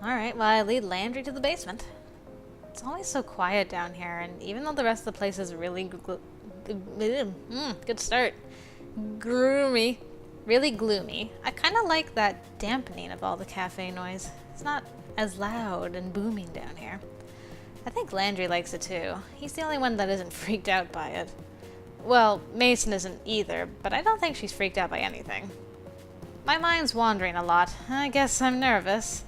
Alright, well, I lead Landry to the basement. It's always so quiet down here, and even though the rest of the place is really good start. Gloomy. Really gloomy. I kind of like that dampening of all the cafe noise. It's not as loud and booming down here. I think Landry likes it too. He's the only one that isn't freaked out by it. Well, Mason isn't either, but I don't think she's freaked out by anything. My mind's wandering a lot. I guess I'm nervous.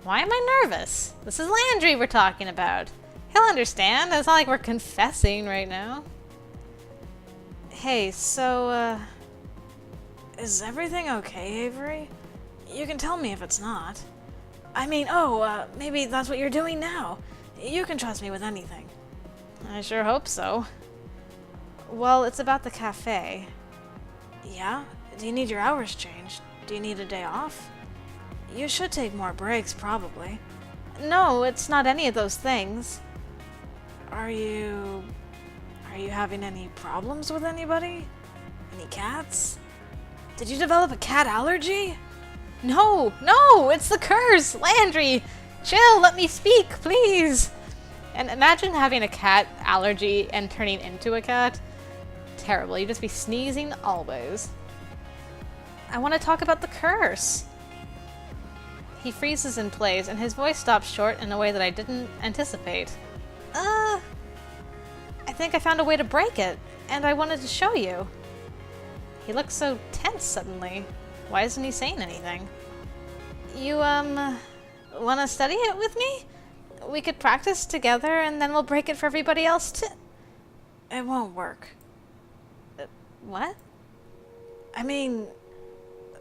Why am I nervous? This is Landry we're talking about. He'll understand. It's not like we're confessing right now. Hey, so, is everything okay, Avery? You can tell me if it's not. I mean, maybe that's what you're doing now. You can trust me with anything. I sure hope so. Well, it's about the cafe. Yeah? Do you need your hours changed? Do you need a day off? You should take more breaks, probably. No, it's not any of those things. Are you having any problems with anybody? Any cats? Did you develop a cat allergy? No, it's the curse! Landry! Chill, let me speak, please! And imagine having a cat allergy and turning into a cat. Terrible, you'd just be sneezing always. I want to talk about the curse. He freezes in place, and his voice stops short in a way that I didn't anticipate. I think I found a way to break it, and I wanted to show you. He looks so tense suddenly. Why isn't he saying anything? You, want to study it with me? We could practice together, and then we'll break it for everybody else too. It won't work. What? I mean,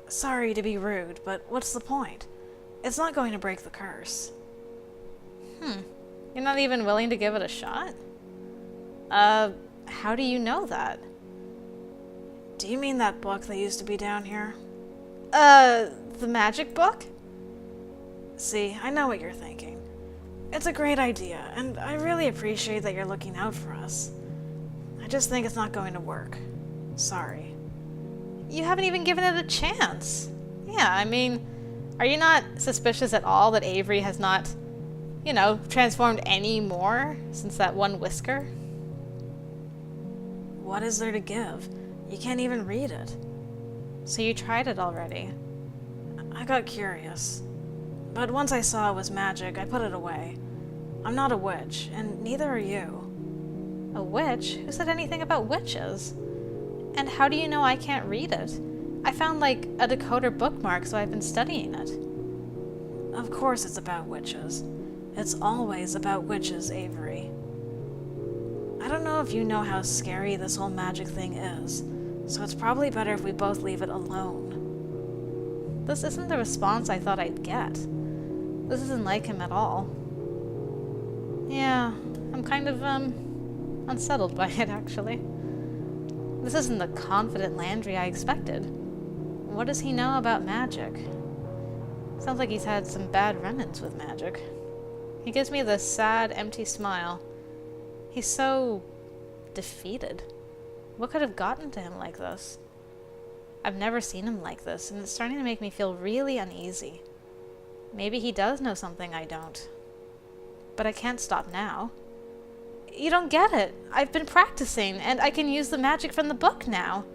sorry to be rude, but what's the point? It's not going to break the curse. You're not even willing to give it a shot? How do you know that? Do you mean that book that used to be down here? The magic book? See, I know what you're thinking. It's a great idea, and I really appreciate that you're looking out for us. I just think it's not going to work. Sorry. You haven't even given it a chance. Yeah, I mean, are you not suspicious at all that Avery has not, transformed any more since that one whisker? What is there to give? You can't even read it. So you tried it already? I got curious. But once I saw it was magic, I put it away. I'm not a witch, and neither are you. A witch? Who said anything about witches? And how do you know I can't read it? I found, a decoder bookmark, so I've been studying it. Of course it's about witches. It's always about witches, Avery. I don't know if you know how scary this whole magic thing is, so it's probably better if we both leave it alone. This isn't the response I thought I'd get. This isn't like him at all. Yeah, I'm kind of, unsettled by it, actually. This isn't the confident Landry I expected. What does he know about magic? Sounds like he's had some bad run-ins with magic. He gives me this sad, empty smile. He's so defeated. What could have gotten to him like this? I've never seen him like this, and it's starting to make me feel really uneasy. Maybe he does know something I don't. But I can't stop now. You don't get it. I've been practicing, and I can use the magic from the book now.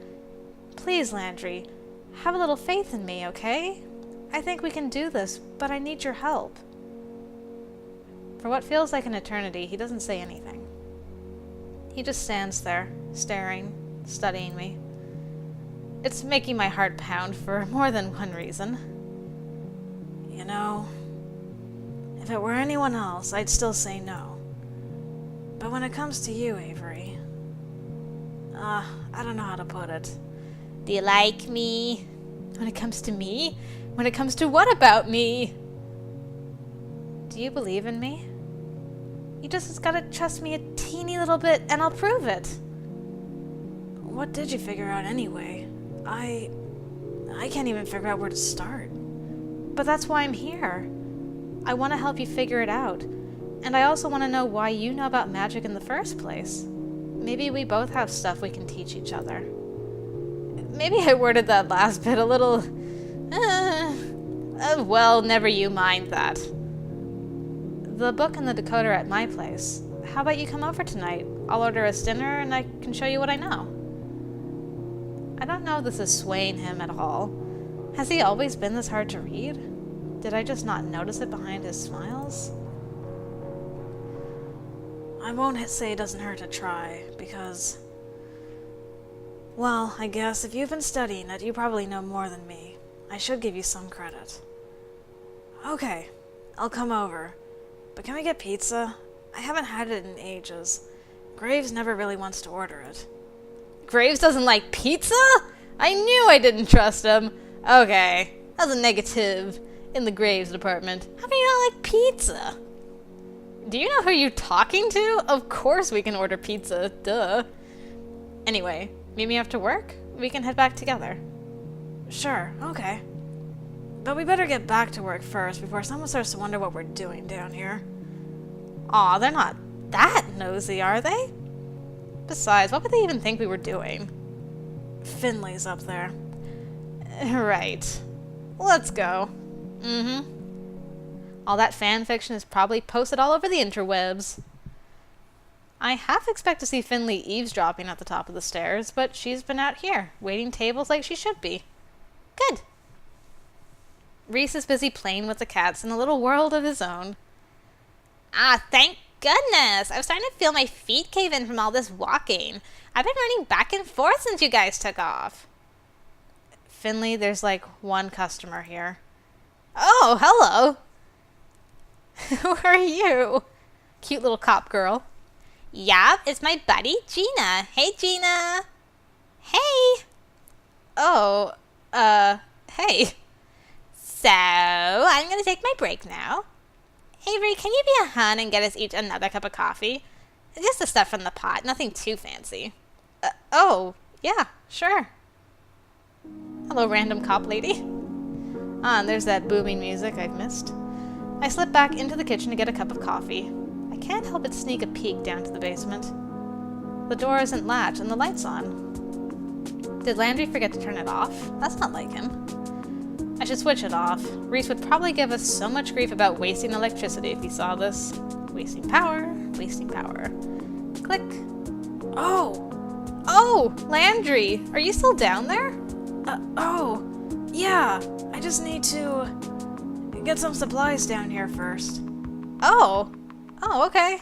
Please, Landry, have a little faith in me, okay? I think we can do this, but I need your help. For what feels like an eternity, he doesn't say anything. He just stands there, staring, studying me. It's making my heart pound for more than one reason. You know, if it were anyone else, I'd still say no. But when it comes to you, Avery, I don't know how to put it. Do you like me? When it comes to me? When it comes to what about me? Do you believe in me? You just gotta trust me a teeny little bit, and I'll prove it. What did you figure out anyway? I can't even figure out where to start. But that's why I'm here. I want to help you figure it out. And I also want to know why you know about magic in the first place. Maybe we both have stuff we can teach each other. Maybe I worded that last bit a little... well, never you mind that. The book and the decoder are at my place. How about you come over tonight? I'll order us dinner and I can show you what I know. I don't know if this is swaying him at all. Has he always been this hard to read? Did I just not notice it behind his smiles? I won't say it doesn't hurt to try, because... Well, I guess if you've been studying it, you probably know more than me. I should give you some credit. Okay, I'll come over. But can we get pizza? I haven't had it in ages. Graves never really wants to order it. Graves doesn't like pizza? I knew I didn't trust him. Okay, that's a negative in the Graves department. How can you not like pizza? Do you know who you're talking to? Of course we can order pizza, duh. Anyway, meet me after work? We can head back together. Sure, okay. But we better get back to work first before someone starts to wonder what we're doing down here. Aw, they're not that nosy, are they? Besides, what would they even think we were doing? Finley's up there. Right. Let's go. Mm-hmm. All that fan fiction is probably posted all over the interwebs. I half expect to see Finley eavesdropping at the top of the stairs, but she's been out here, waiting tables like she should be. Good. Reese is busy playing with the cats in a little world of his own. Ah, thank goodness! I was starting to feel my feet cave in from all this walking. I've been running back and forth since you guys took off. Finley, there's like one customer here. Oh, hello! Who are you? Cute little cop girl. Yup, it's my buddy, Gina. Hey, Gina. Hey. Oh, hey. So, I'm gonna take my break now. Avery, can you be a hun and get us each another cup of coffee? Just the stuff from the pot, nothing too fancy. Oh, yeah, sure. Hello, random cop lady. Ah, and there's that booming music I've missed. I slip back into the kitchen to get a cup of coffee. I can't help but sneak a peek down to the basement. The door isn't latched and the light's on. Did Landry forget to turn it off? That's not like him. I should switch it off. Reese would probably give us so much grief about wasting electricity if he saw this. Wasting power, wasting power. Click. Oh! Oh! Landry! Are you still down there? Oh. Yeah. I just need to get some supplies down here first. Oh. Oh, okay.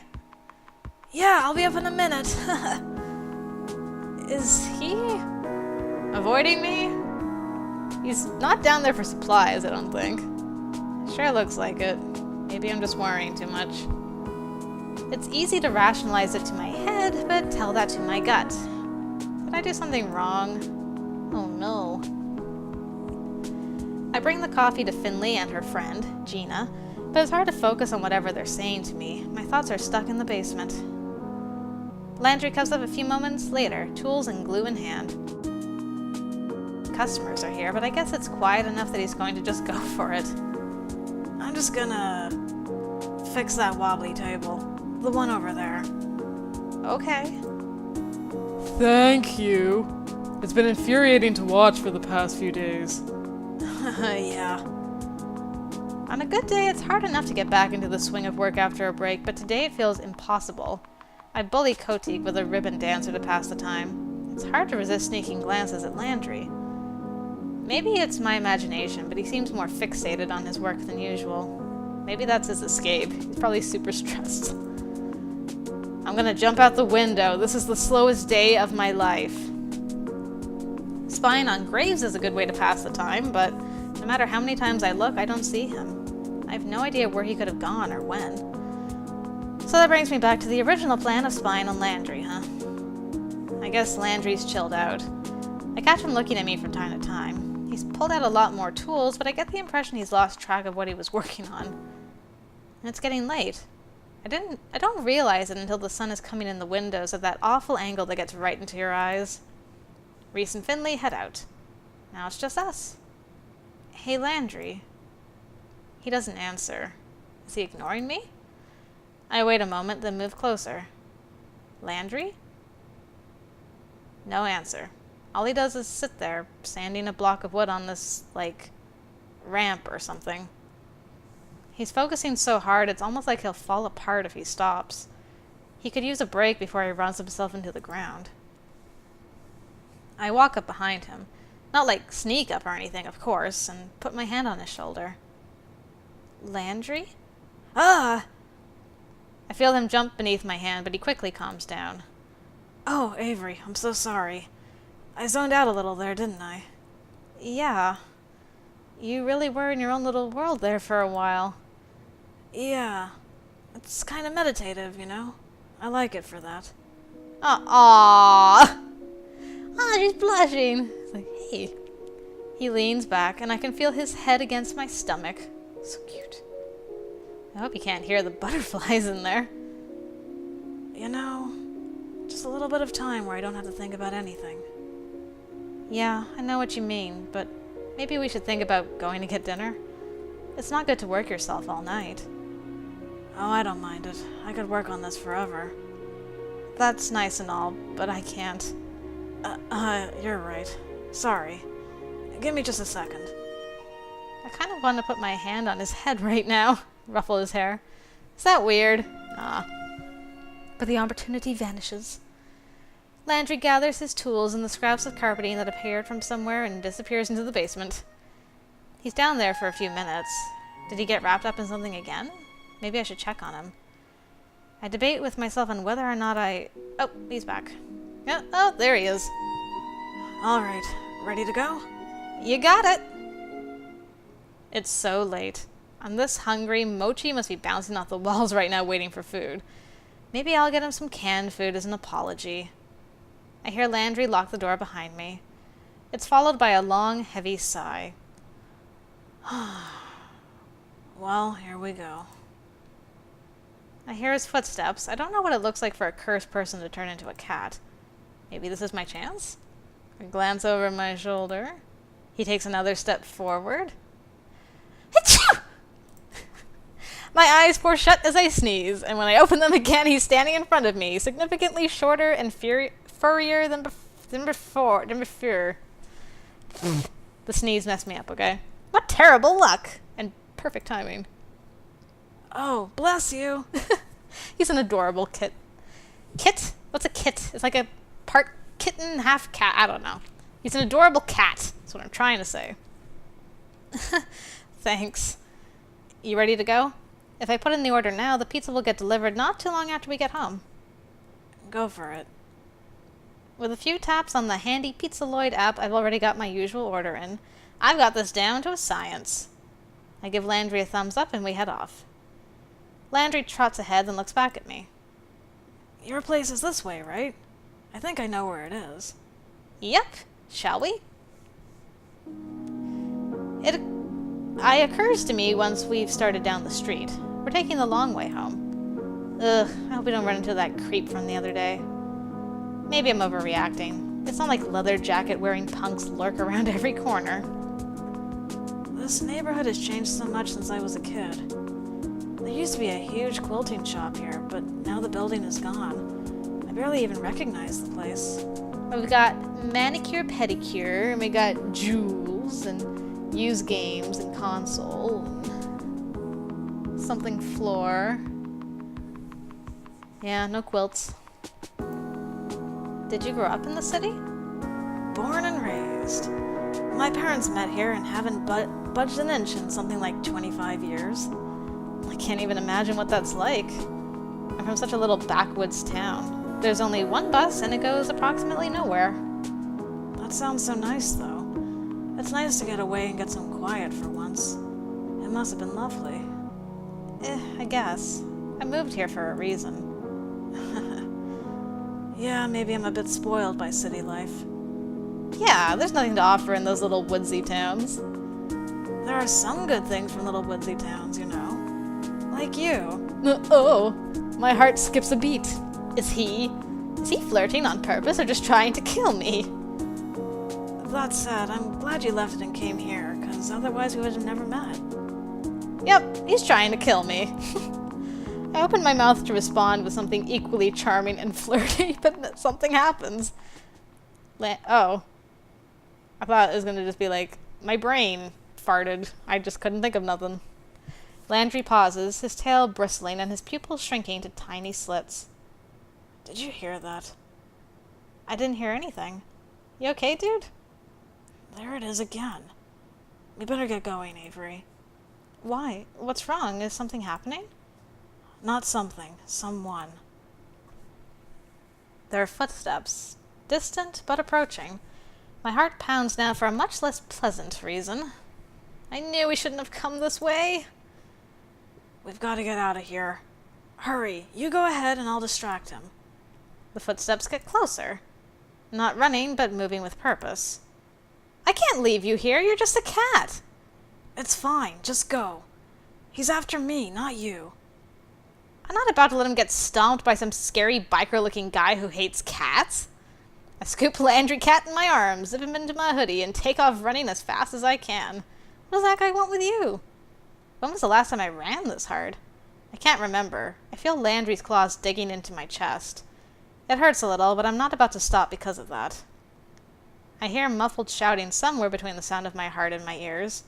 Yeah, I'll be up in a minute. Is he avoiding me? He's not down there for supplies, I don't think. Sure looks like it. Maybe I'm just worrying too much. It's easy to rationalize it to my head, but tell that to my gut. Did I do something wrong? Oh no. I bring the coffee to Finley and her friend, Gina, but it's hard to focus on whatever they're saying to me. My thoughts are stuck in the basement. Landry comes up a few moments later, tools and glue in hand. Customers are here, but I guess it's quiet enough that he's going to just go for it. I'm just gonna fix that wobbly table. The one over there. Okay. Thank you. It's been infuriating to watch for the past few days. Yeah. On a good day, it's hard enough to get back into the swing of work after a break, but today it feels impossible. I bully Kotik with a ribbon dancer to pass the time. It's hard to resist sneaking glances at Landry. Maybe it's my imagination, but he seems more fixated on his work than usual. Maybe that's his escape. He's probably super stressed. I'm gonna jump out the window. This is the slowest day of my life. Spying on Graves is a good way to pass the time, but no matter how many times I look, I don't see him. I have no idea where he could have gone or when. So that brings me back to the original plan of spying on Landry, huh? I guess Landry's chilled out. I catch him looking at me from time to time. He's pulled out a lot more tools, but I get the impression he's lost track of what he was working on. And it's getting late. I don't realize it until the sun is coming in the windows at that awful angle that gets right into your eyes. Reese and Finley head out. Now it's just us. Hey, Landry. He doesn't answer. Is he ignoring me? I wait a moment, then move closer. Landry? No answer. All he does is sit there, sanding a block of wood on this, ramp or something. He's focusing so hard, it's almost like he'll fall apart if he stops. He could use a break before he runs himself into the ground. I walk up behind him. Not like sneak up or anything, of course, and put my hand on his shoulder. Landry? Ah! I feel him jump beneath my hand, but he quickly calms down. Oh, Avery, I'm so sorry. I zoned out a little there, didn't I? Yeah. You really were in your own little world there for a while. Yeah. It's kind of meditative, you know? I like it for that. Aww! Ah, she's blushing. It's like, hey. He leans back, and I can feel his head against my stomach. So cute. I hope you can't hear the butterflies in there. You know, just a little bit of time where I don't have to think about anything. Yeah, I know what you mean, but maybe we should think about going to get dinner. It's not good to work yourself all night. Oh, I don't mind it. I could work on this forever. That's nice and all, but I can't. You're right. Sorry. Give me just a second. I kind of want to put my hand on his head right now. Ruffle his hair. Is that weird? Nah. But the opportunity vanishes. Landry gathers his tools and the scraps of carpeting that appeared from somewhere and disappears into the basement. He's down there for a few minutes. Did he get wrapped up in something again? Maybe I should check on him. I debate with myself on whether or not I... Oh, he's back. Yeah, oh, there he is. All right, ready to go? You got it! It's so late. I'm this hungry, Mochi must be bouncing off the walls right now waiting for food. Maybe I'll get him some canned food as an apology. I hear Landry lock the door behind me. It's followed by a long, heavy sigh. Well, here we go. I hear his footsteps. I don't know what it looks like for a cursed person to turn into a cat. Maybe this is my chance? I glance over my shoulder. He takes another step forward. Achoo! My eyes pour shut as I sneeze, and when I open them again, he's standing in front of me, significantly shorter and furrier than before. The sneeze messed me up, okay? What terrible luck! And perfect timing. Oh, bless you. He's an adorable kit. Kit? What's a kit? It's like a part kitten, half cat. I don't know. He's an adorable cat. That's what I'm trying to say. Thanks. You ready to go? If I put in the order now, the pizza will get delivered not too long after we get home. Go for it. With a few taps on the handy Pizzaloid app, I've already got my usual order in. I've got this down to a science. I give Landry a thumbs up and we head off. Landry trots ahead and looks back at me. Your place is this way, right? I think I know where it is. Yep. Shall we? It occurs to me once we've started down the street. We're taking the long way home. Ugh, I hope we don't run into that creep from the other day. Maybe I'm overreacting. It's not like leather jacket wearing punks lurk around every corner. This neighborhood has changed so much since I was a kid. There used to be a huge quilting shop here, but now the building is gone. I barely even recognize the place. We've got manicure, pedicure, and we got jewels, and used games, and console, and something floor. Yeah, no quilts. Did you grow up in the city? Born and raised. My parents met here and haven't budged an inch in something like 25 years. I can't even imagine what that's like. I'm from such a little backwoods town. There's only one bus and it goes approximately nowhere. That sounds so nice, though. It's nice to get away and get some quiet for once. It must have been lovely. I guess. I moved here for a reason. Yeah, maybe I'm a bit spoiled by city life. Yeah, there's nothing to offer in those little woodsy towns. There are some good things from little woodsy towns, you know. Like you. Oh, my heart skips a beat. Is he flirting on purpose or just trying to kill me? That said, I'm glad you left it and came here, because otherwise we would have never met. Yep, he's trying to kill me. I opened my mouth to respond with something equally charming and flirty, but something happens. Oh. I thought it was going to just be like, my brain farted. I just couldn't think of nothing. Landry pauses, his tail bristling and his pupils shrinking to tiny slits. Did you hear that? I didn't hear anything. You okay, dude? There it is again. We better get going, Avery. Why? What's wrong? Is something happening? Not something. Someone. There are footsteps. Distant, but approaching. My heart pounds now for a much less pleasant reason. I knew we shouldn't have come this way. We've got to get out of here. Hurry, you go ahead and I'll distract him. The footsteps get closer. Not running, but moving with purpose. I can't leave you here, you're just a cat. It's fine, just go. He's after me, not you. I'm not about to let him get stomped by some scary biker-looking guy who hates cats. I scoop Landry cat in my arms, zip him into my hoodie, and take off running as fast as I can. What does that guy want with you? When was the last time I ran this hard? I can't remember. I feel Landry's claws digging into my chest. It hurts a little, but I'm not about to stop because of that. I hear muffled shouting somewhere between the sound of my heart and my ears.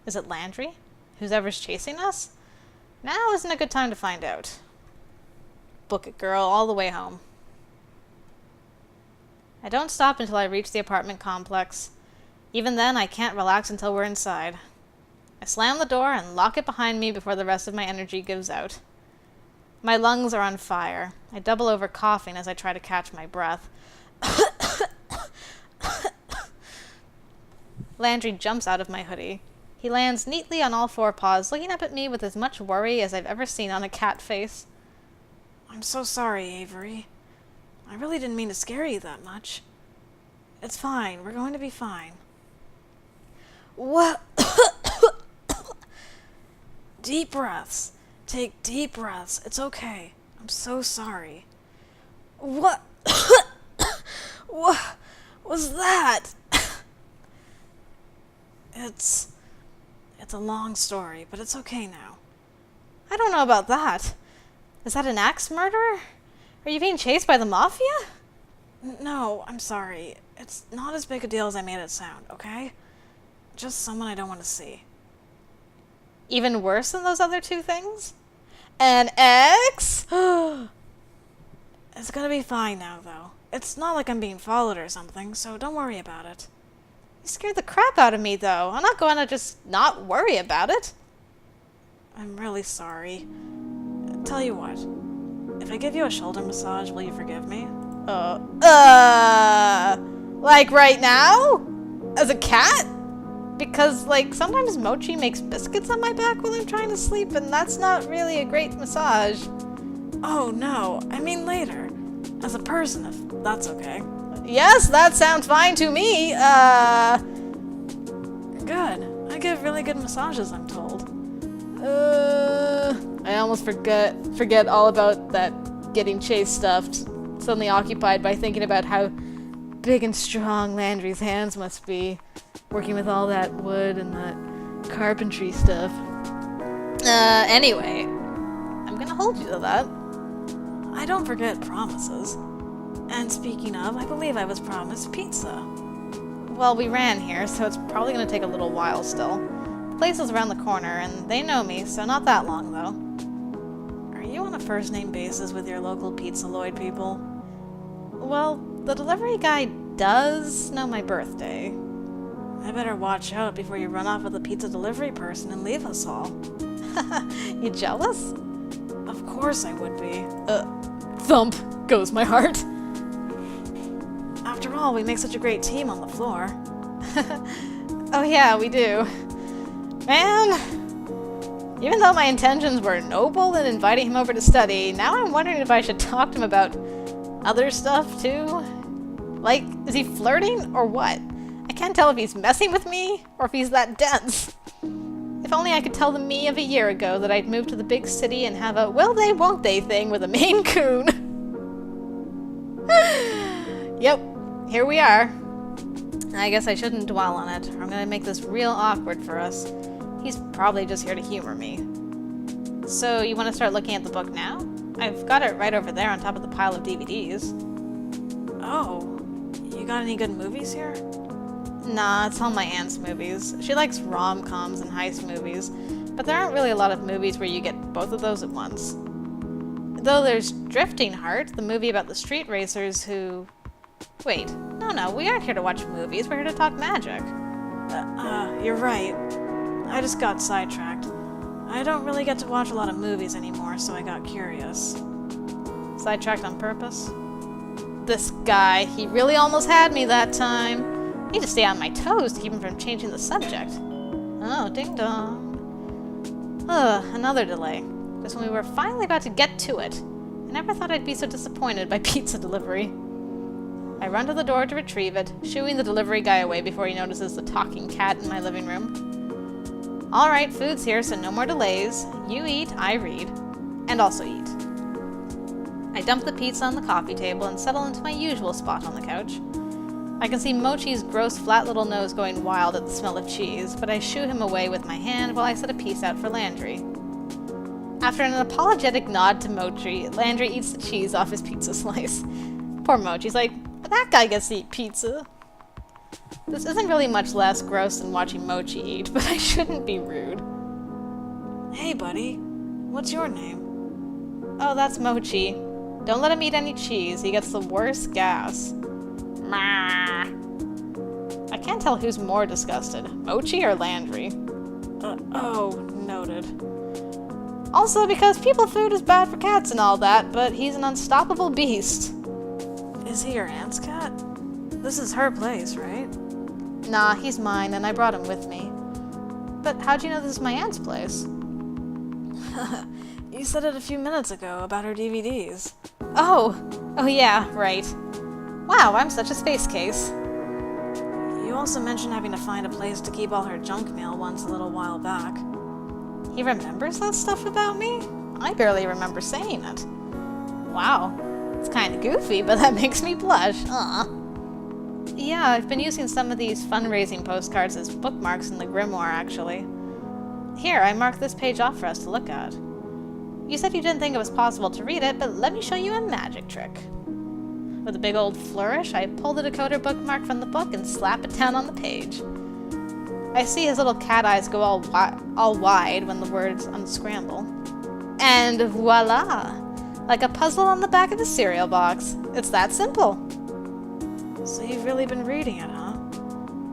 Is it Landry? Who's ever's chasing us? Now isn't a good time to find out. Book it, girl, all the way home. I don't stop until I reach the apartment complex. Even then, I can't relax until we're inside. I slam the door and lock it behind me before the rest of my energy gives out. My lungs are on fire. I double over coughing as I try to catch my breath. Landry jumps out of my hoodie. He lands neatly on all four paws, looking up at me with as much worry as I've ever seen on a cat face. I'm so sorry, Avery. I really didn't mean to scare you that much. It's fine. We're going to be fine. What? Deep breaths. Take deep breaths. It's okay. I'm so sorry. What? What was that? It's a long story, but it's okay now. I don't know about that. Is that an axe murderer? Are you being chased by the mafia? No, I'm sorry. It's not as big a deal as I made it sound, okay? Just someone I don't want to see. Even worse than those other two things? An ex? It's gonna be fine now, though. It's not like I'm being followed or something, so don't worry about it. You scared the crap out of me, though. I'm not going to just not worry about it. I'm really sorry. Tell you what. If I give you a shoulder massage, will you forgive me? Like right now? As a cat? Because, like, sometimes Mochi makes biscuits on my back while I'm trying to sleep, and that's not really a great massage. Oh, no. I mean later. As a person, if that's okay. Yes, that sounds fine to me. Good. I give really good massages, I'm told. I almost forget all about that getting chased stuff. Suddenly occupied by thinking about how big and strong Landry's hands must be, working with all that wood and that carpentry stuff. Anyway, I'm gonna hold you to that. I don't forget promises. And speaking of, I believe I was promised pizza. Well, we ran here, so it's probably gonna take a little while still. The place is around the corner, and they know me, so not that long, though. Are you on a first-name basis with your local Pizza Lloyd people? Well, the delivery guy does know my birthday. I better watch out before you run off with a pizza delivery person and leave us all. You jealous? Of course I would be. Thump goes my heart. After all, we make such a great team on the floor. Oh yeah, we do. Man, even though my intentions were noble in inviting him over to study, now I'm wondering if I should talk to him about other stuff too. Like, is he flirting or what? I can't tell if he's messing with me or if he's that dense. If only I could tell the me of a year ago that I'd move to the big city and have a will they won't they thing with a Maine Coon. Yep, here we are. I guess I shouldn't dwell on it, or I'm gonna make this real awkward for us. He's probably just here to humor me. So, you want to start looking at the book now? I've got it right over there on top of the pile of DVDs. Oh, you got any good movies here? Nah, it's all my aunt's movies. She likes rom-coms and heist movies. But there aren't really a lot of movies where you get both of those at once. Though there's Drifting Heart, the movie about the street racers who... Wait, no, we aren't here to watch movies, we're here to talk magic. You're right. I just got sidetracked. I don't really get to watch a lot of movies anymore, so I got curious. Sidetracked on purpose? This guy, he really almost had me that time. Need to stay on my toes to keep him from changing the subject. Oh, ding dong. Ugh, another delay. Just when we were finally about to get to it. I never thought I'd be so disappointed by pizza delivery. I run to the door to retrieve it, shooing the delivery guy away before he notices the talking cat in my living room. Alright, food's here, so no more delays. You eat, I read. And also eat. I dump the pizza on the coffee table and settle into my usual spot on the couch. I can see Mochi's gross flat little nose going wild at the smell of cheese, but I shoo him away with my hand while I set a piece out for Landry. After an apologetic nod to Mochi, Landry eats the cheese off his pizza slice. Poor Mochi's like, that guy gets to eat pizza. This isn't really much less gross than watching Mochi eat, but I shouldn't be rude. Hey, buddy. What's your name? Oh, that's Mochi. Don't let him eat any cheese. He gets the worst gas. Mah. I can't tell who's more disgusted, Mochi or Landry. Noted. Also because people food is bad for cats and all that, but he's an unstoppable beast. Is he your aunt's cat? This is her place, right? Nah, he's mine, and I brought him with me. But how'd you know this is my aunt's place? You said it a few minutes ago about her DVDs. Oh yeah, right. Wow, I'm such a space case. You also mentioned having to find a place to keep all her junk mail once a little while back. He remembers that stuff about me? I barely remember saying it. Wow, it's kind of goofy, but that makes me blush. Yeah, I've been using some of these fundraising postcards as bookmarks in the grimoire, actually. Here, I marked this page off for us to look at. You said you didn't think it was possible to read it, but let me show you a magic trick. With a big old flourish, I pull the decoder bookmark from the book and slap it down on the page. I see his little cat eyes go all wide when the words unscramble. And voila! Like a puzzle on the back of a cereal box. It's that simple. So you've really been reading it, huh?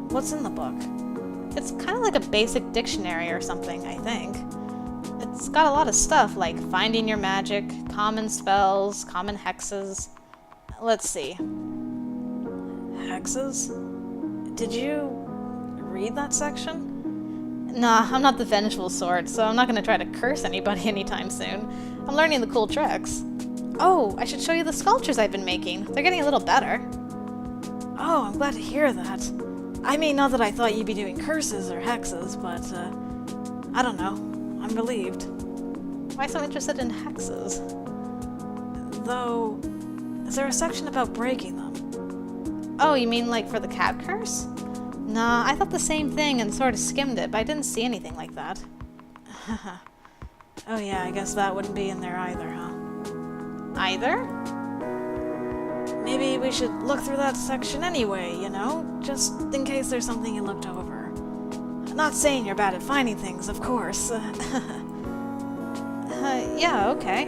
What's in the book? It's kind of like a basic dictionary or something, I think. It's got a lot of stuff like finding your magic, common spells, common hexes. Let's see. Hexes? Did you read that section? Nah, I'm not the vengeful sort, so I'm not going to try to curse anybody anytime soon. I'm learning the cool tricks. Oh, I should show you the sculptures I've been making. They're getting a little better. Oh, I'm glad to hear that. I mean, not that I thought you'd be doing curses or hexes, but, I don't know. I'm relieved. Why so interested in hexes? Though, is there a section about breaking them? Oh, you mean like for the cat curse? Nah, I thought the same thing and sort of skimmed it, but I didn't see anything like that. Oh yeah, I guess that wouldn't be in there either, huh? Either? Maybe we should look through that section anyway, you know? Just in case there's something you looked over. Not saying you're bad at finding things, of course. Yeah, okay.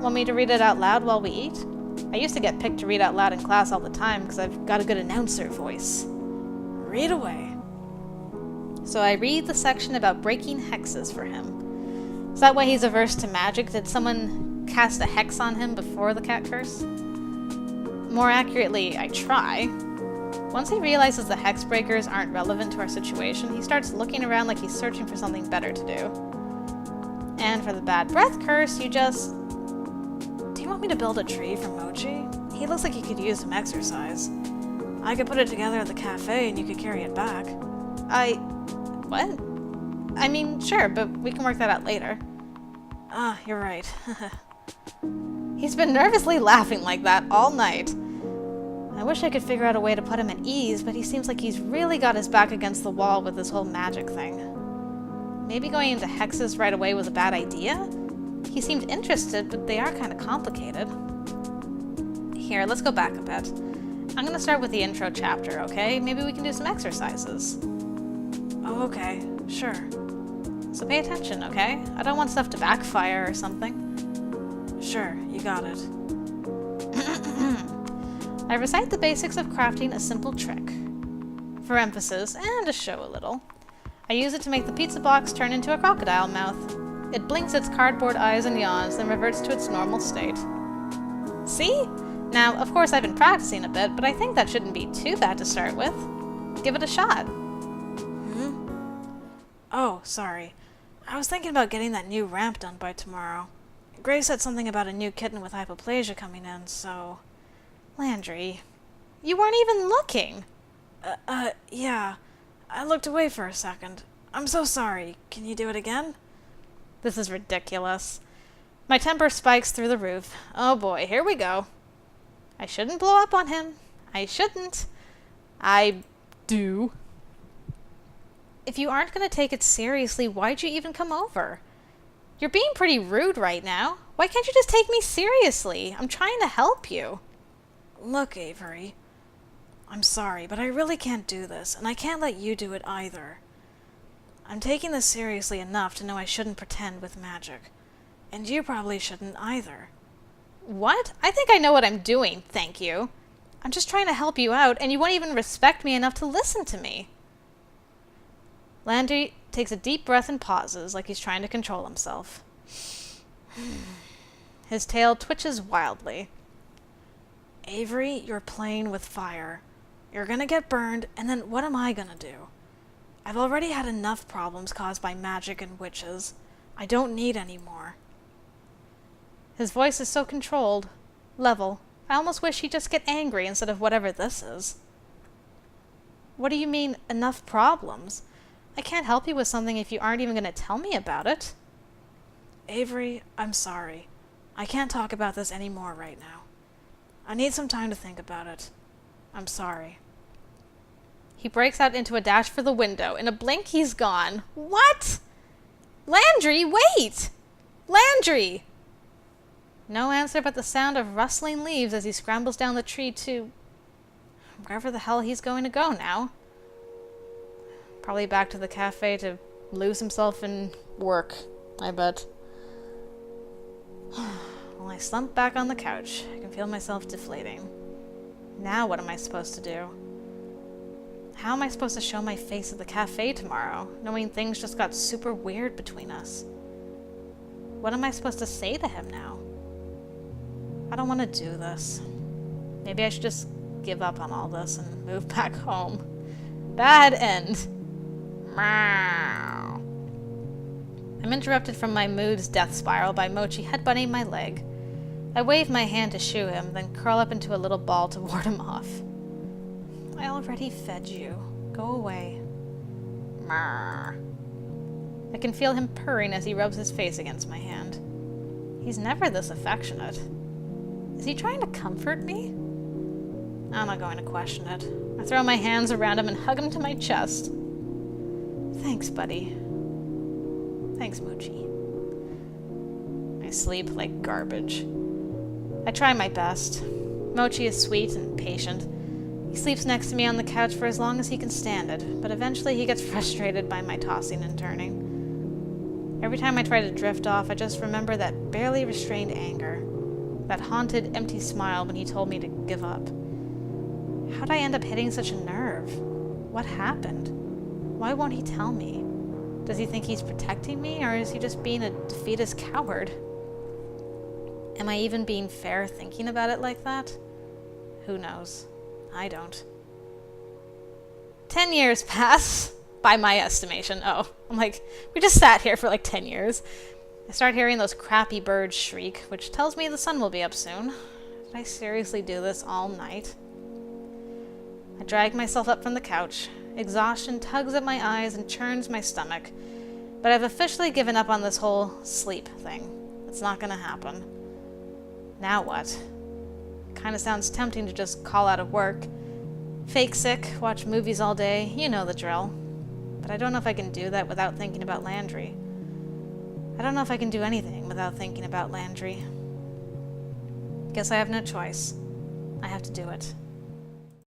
Want me to read it out loud while we eat? I used to get picked to read out loud in class all the time because I've got a good announcer voice. Read away. So I read the section about breaking hexes for him. Is that why he's averse to magic? Did someone cast a hex on him before the cat curse? More accurately, I try. Once he realizes the hex breakers aren't relevant to our situation, he starts looking around like he's searching for something better to do. And for the bad breath curse, you just... Do you want me to build a tree for Mochi? He looks like he could use some exercise. I could put it together at the cafe and you could carry it back. What? I mean, sure, but we can work that out later. Ah, you're right. He's been nervously laughing like that all night. I wish I could figure out a way to put him at ease, but he seems like he's really got his back against the wall with this whole magic thing. Maybe going into hexes right away was a bad idea? He seemed interested, but they are kind of complicated. Here, let's go back a bit. I'm gonna start with the intro chapter, okay? Maybe we can do some exercises. Oh, okay. Sure. So pay attention, okay? I don't want stuff to backfire or something. Sure, you got it. I recite the basics of crafting a simple trick. For emphasis, and to show a little. I use it to make the pizza box turn into a crocodile mouth. It blinks its cardboard eyes and yawns, then reverts to its normal state. See? Now, of course I've been practicing a bit, but I think that shouldn't be too bad to start with. Give it a shot. Oh, sorry. I was thinking about getting that new ramp done by tomorrow. Gray said something about a new kitten with hypoplasia coming in, so... Landry, you weren't even looking. Yeah. I looked away for a second. I'm so sorry. Can you do it again? This is ridiculous. My temper spikes through the roof. Oh boy, here we go. I shouldn't blow up on him. I shouldn't. I Do? If you aren't going to take it seriously, why'd you even come over? You're being pretty rude right now. Why can't you just take me seriously? I'm trying to help you. Look, Avery. I'm sorry, but I really can't do this, and I can't let you do it either. I'm taking this seriously enough to know I shouldn't pretend with magic. And you probably shouldn't either. What? I think I know what I'm doing, thank you. I'm just trying to help you out, and you won't even respect me enough to listen to me. Landry takes a deep breath and pauses, like he's trying to control himself. His tail twitches wildly. Avery, you're playing with fire. You're gonna get burned, and then what am I gonna do? I've already had enough problems caused by magic and witches. I don't need any more. His voice is so controlled, level. I almost wish he'd just get angry instead of whatever this is. What do you mean, enough problems? I can't help you with something if you aren't even going to tell me about it. Avery, I'm sorry. I can't talk about this anymore right now. I need some time to think about it. I'm sorry. He breaks out into a dash for the window. In a blink, he's gone. What? Landry, wait! Landry! No answer but the sound of rustling leaves as he scrambles down the tree to... wherever the hell he's going to go now. Probably back to the cafe to lose himself in work, I bet. Well, I slump back on the couch. I can feel myself deflating. Now what am I supposed to do? How am I supposed to show my face at the cafe tomorrow, knowing things just got super weird between us? What am I supposed to say to him now? I don't want to do this. Maybe I should just give up on all this and move back home. Bad end. Meow. I'm interrupted from my mood's death spiral by Mochi headbutting my leg. I wave my hand to shoo him, then curl up into a little ball to ward him off. I already fed you. Go away. Meow. I can feel him purring as he rubs his face against my hand. He's never this affectionate. Is he trying to comfort me? I'm not going to question it. I throw my hands around him and hug him to my chest. Thanks, buddy. Thanks, Moochie. I sleep like garbage. I try my best. Mochi is sweet and patient. He sleeps next to me on the couch for as long as he can stand it, but eventually he gets frustrated by my tossing and turning. Every time I try to drift off, I just remember that barely restrained anger. That haunted, empty smile when he told me to give up. How'd I end up hitting such a nerve? What happened? Why won't he tell me? Does he think he's protecting me, or is he just being a defeatist coward? Am I even being fair thinking about it like that? Who knows? I don't. 10 years pass, by my estimation. Oh, I'm like, we just sat here for like 10 years. I start hearing those crappy birds shriek, which tells me the sun will be up soon. Did I seriously do this all night? I drag myself up from the couch. Exhaustion tugs at my eyes and churns my stomach. But I've officially given up on this whole sleep thing. It's not gonna happen. Now what? Kinda sounds tempting to just call out of work. Fake sick, watch movies all day, you know the drill. But I don't know if I can do that without thinking about Landry. I don't know if I can do anything without thinking about Landry. Guess I have no choice. I have to do it.